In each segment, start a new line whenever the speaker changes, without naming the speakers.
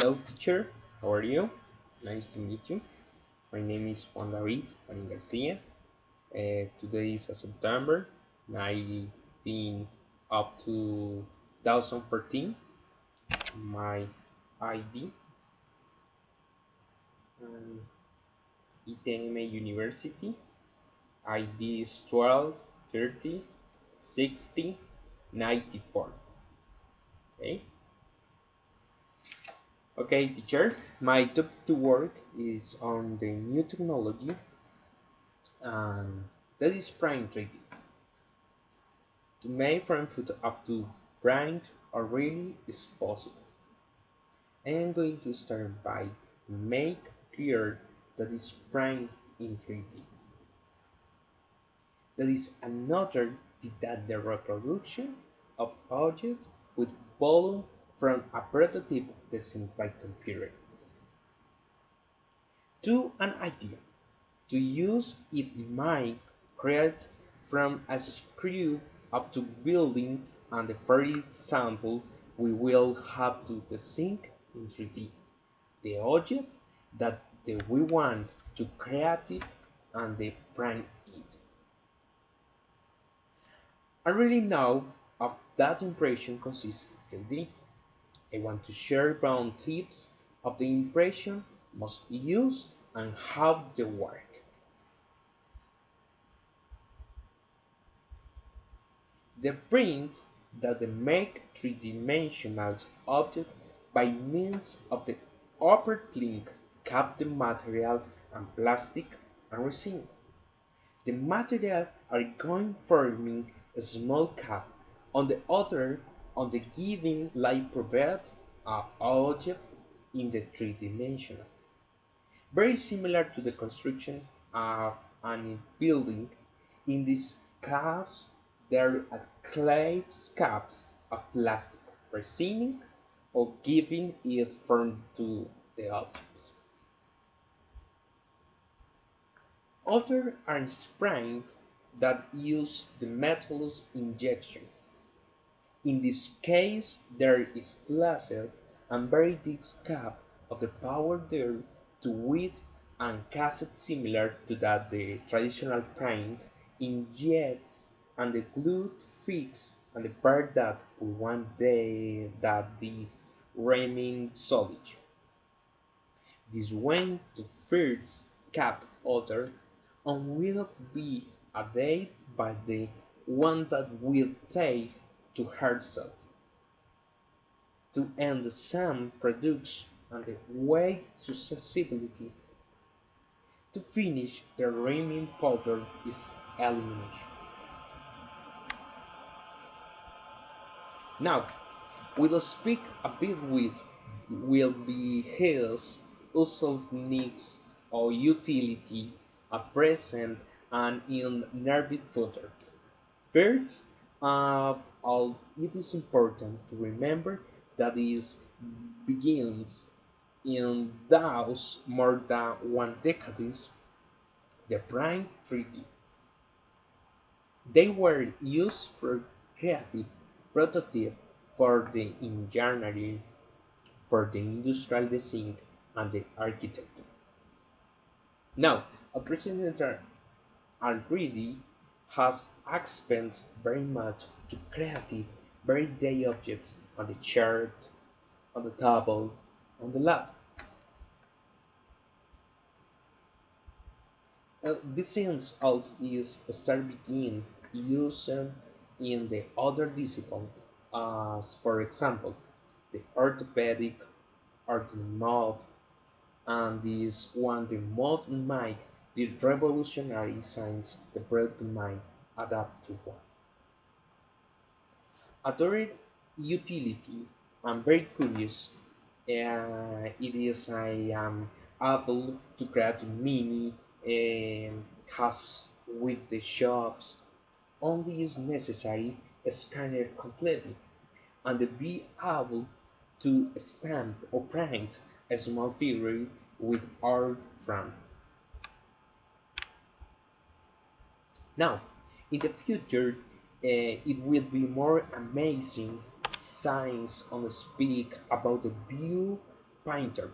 Hello, teacher. How are you? Nice to meet you. My name is Juan Garcia. Today is September 19 up to 2014. My ID um, ITM University. ID is 12 30 60 94. Okay. Okay, teacher. My topic to work is on the new technology, and that is prime trading. To make from food up to brand or really is possible. I am going to start by make clear that is prime in 3D. That is another that the reproduction of object with volume from a prototype designed by computer to an idea. To use it might create from a screw up to building, and the first example we will have to design in 3D the object that we want to create it and the print it. I really know of that impression consists in 3D. I want to share brown tips of the impression must use and how they work. The prints that they make three-dimensional objects by means of the upper link cap the materials and plastic and resin. The material are going forming a small cap on the other on the given light provide a object in the three-dimensional. Very similar to the construction of a building. In this case, there are clay caps of plastic resin or giving it form to the objects. Others are sprained that use the metals injection. In this case, there is placed and very thick cap of the power there to width and cast similar to that the traditional print injects and the glue fix and the part that we want that this remain solid. This went to first cap order and will be added by the one that will take to herself to end the same production and the weight susceptibility. To finish, the remaining powder is elimination. Now, we'll speak a bit with will be his usual needs or utility at present and in nervous footer. First of all, it is important to remember that it begins in those more than one decades, the prime treaty. They were used for creative prototype for the engineering, for the industrial design, and the architecture. Now, a presenter already has expended very much to creative, everyday objects on the chart, on the table, on the lab. Besides also is start begin using in the other discipline, as for example, the orthopedic or the mod, and this one the mod mic, the revolutionary science the product might adapt to one. Other utility, I'm very curious. It is I am able to create mini has with the shops. Only is necessary a scanner completely and be able to stamp or print a small figure with art from. Now, in the future, it will be more amazing science on speak about the view painter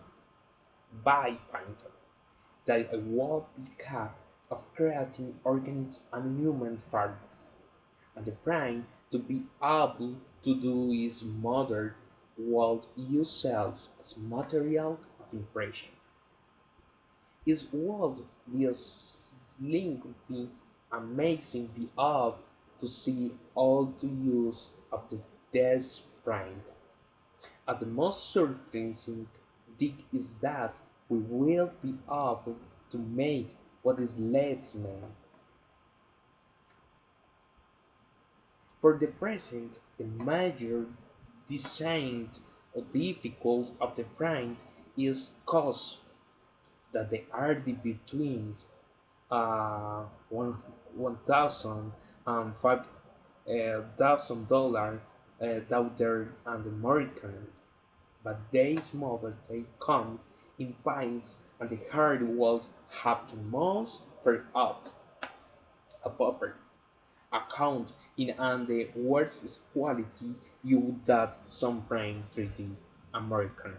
by painter that will be capable of creating organic and human fabrics, and the brain to be able to do is modern world use cells as material of impression. His world will linked amazing be able to see all the use of the death brain. And the most surprising thing is that we will be able to make what is less man. For the present, the major design or difficult of the brain is cost that they are between one thousand and $5,000 dollar and American, but these models they come in pints and the hard world have to most for up a proper account in and the worst quality you that some brain 3D American.